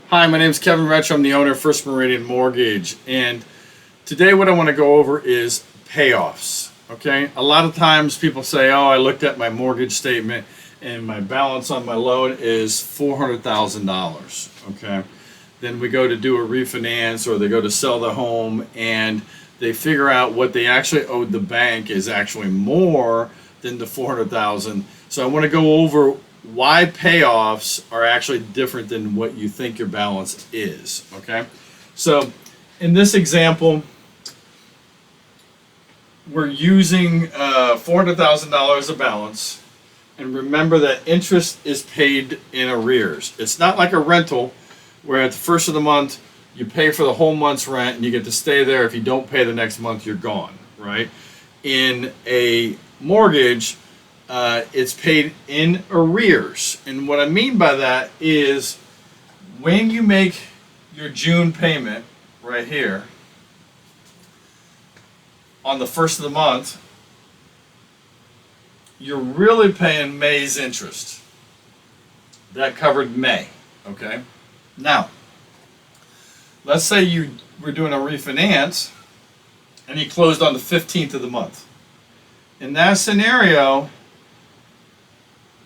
Hi, my name is Kevin Retsch. I'm the owner of First Meridian Mortgage, and today what I want to go over is payoffs. Okay, a lot of times people say, "Oh, I looked at my mortgage statement and my balance on my loan is $400,000." Okay, then we go to do a refinance or they go to sell the home and they figure out what they actually owed the bank is actually more than the 400,000. So I want to go over why payoffs are actually different than what you think your balance is. Okay, so in this example, we're using $400,000 of balance, and remember that interest is paid in arrears. It's not like a rental where at the first of the month you pay for the whole month's rent and you get to stay there. If you don't pay the next month, you're gone, right? In a mortgage, it's paid in arrears. And what I mean by that is when you make your June payment right here on the first of the month, you're really paying May's interest. That covered May, okay? Now, let's say you were doing a refinance and you closed on the 15th of the month. In that scenario,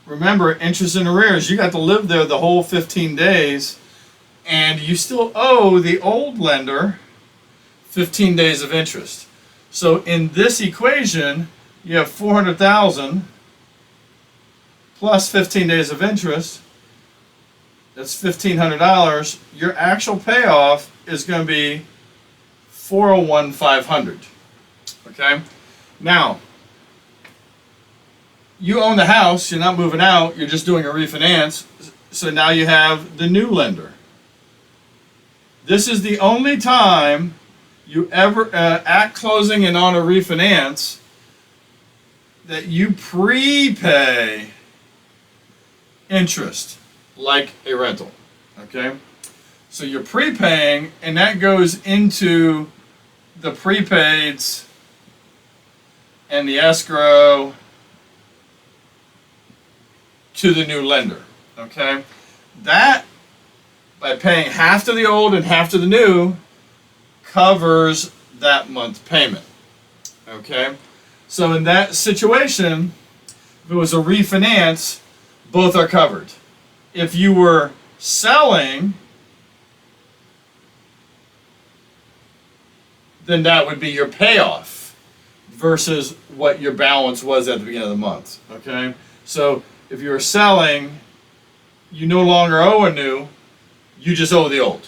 remember, interest in arrears, you got to live there the whole 15 days and you still owe the old lender 15 days of interest. So in this equation, you have 400,000 plus 15 days of interest. That's $1,500. Your actual payoff is going to be $401,500. Okay? Now, you own the house, you're not moving out, you're just doing a refinance, so now you have the new lender. This is the only time you ever, at closing and on a refinance, that you prepay interest like a rental, okay? So you're prepaying, and that goes into the prepaids and the escrow to the new lender, okay? That, by paying half to the old and half to the new, covers that month's payment, okay? So in that situation, if it was a refinance, both are covered. If you were selling, then that would be your payoff versus what your balance was at the beginning of the month, okay? So if you're selling, you no longer owe a new, you just owe the old,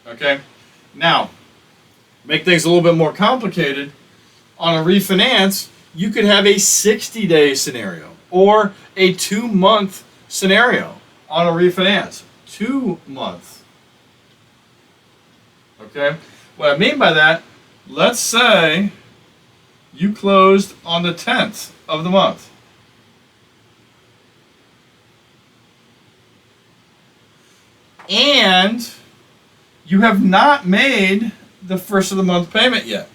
okay? Now, make things a little bit more complicated. On a refinance, you could have a 60-day scenario or a 2-month scenario on a refinance. 2 months, okay? What I mean by that, let's say you closed on the 10th of the month. And you have not made the first of the month payment yet.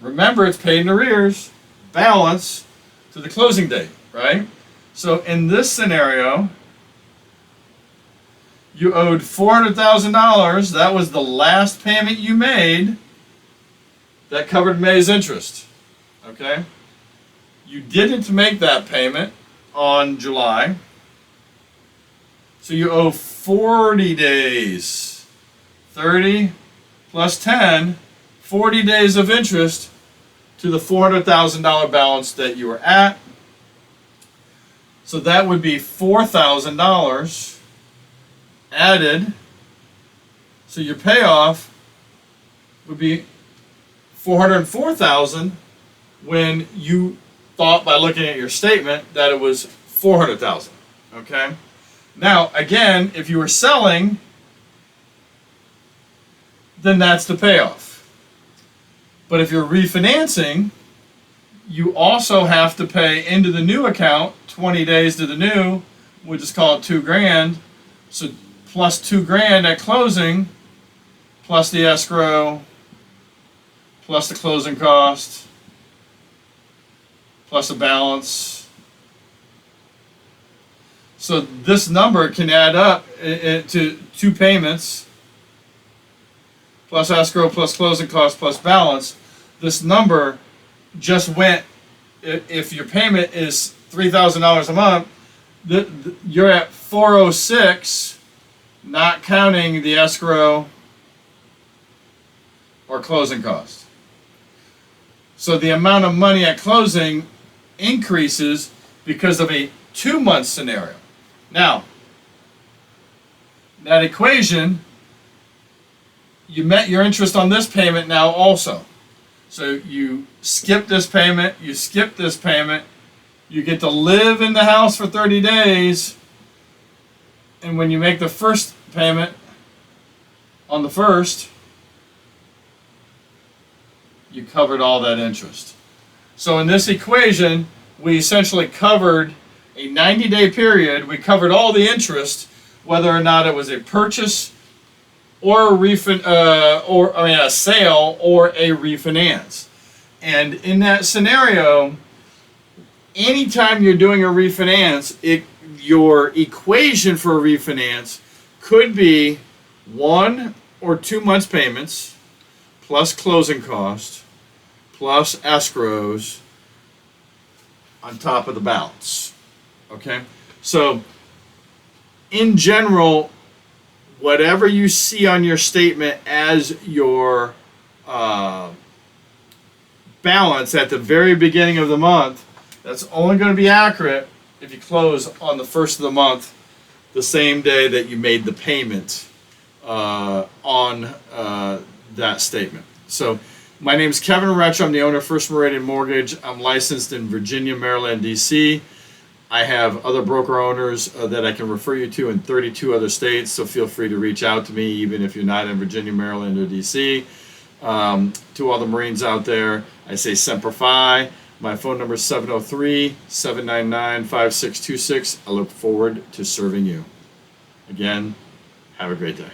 Remember, it's paid in arrears, balance to the closing date, right? So in this scenario, you owed $400,000. That was the last payment you made. That covered May's interest, okay? You didn't make that payment on July. So you owe 40 days, 30 plus 10, 40 days of interest to the $400,000 balance that you were at. So that would be $4,000 added. So your payoff would be $404,000 when you thought by looking at your statement that it was $400,000, okay? Now, again, if you were selling, then that's the payoff. But if you're refinancing, you also have to pay into the new account 20 days to the new, we'll just call it $2,000. So plus $2,000 at closing, plus the escrow, plus the closing cost, plus the balance. So this number can add up to 2 payments plus escrow plus closing costs plus balance. This number just went, if your payment is $3,000 a month, you're at 406, not counting the escrow or closing costs. So the amount of money at closing increases because of a 2-month scenario. Now, that equation, you met your interest on this payment now also. So you skip this payment, you skip this payment, you get to live in the house for 30 days, and when you make the first payment on the first, you covered all that interest. So in this equation, we essentially covered a 90-day period. We covered all the interest, whether or not it was a purchase or a sale or a refinance. And in that scenario, anytime you're doing a refinance, your equation for a refinance could be 1 or 2 months payments plus closing costs plus escrows on top of the balance. Okay? So, in general, whatever you see on your statement as your balance at the very beginning of the month, that's only going to be accurate if you close on the first of the month, the same day that you made the payment on that statement. So, my name is Kevin Retsch. I'm the owner of First Meridian Mortgage. I'm licensed in Virginia, Maryland, D.C. I have other broker owners that I can refer you to in 32 other states, so feel free to reach out to me even if you're not in Virginia, Maryland, or D.C. To all the Marines out there, I say Semper Fi. My phone number is 703-799-5626. I look forward to serving you. Again, have a great day.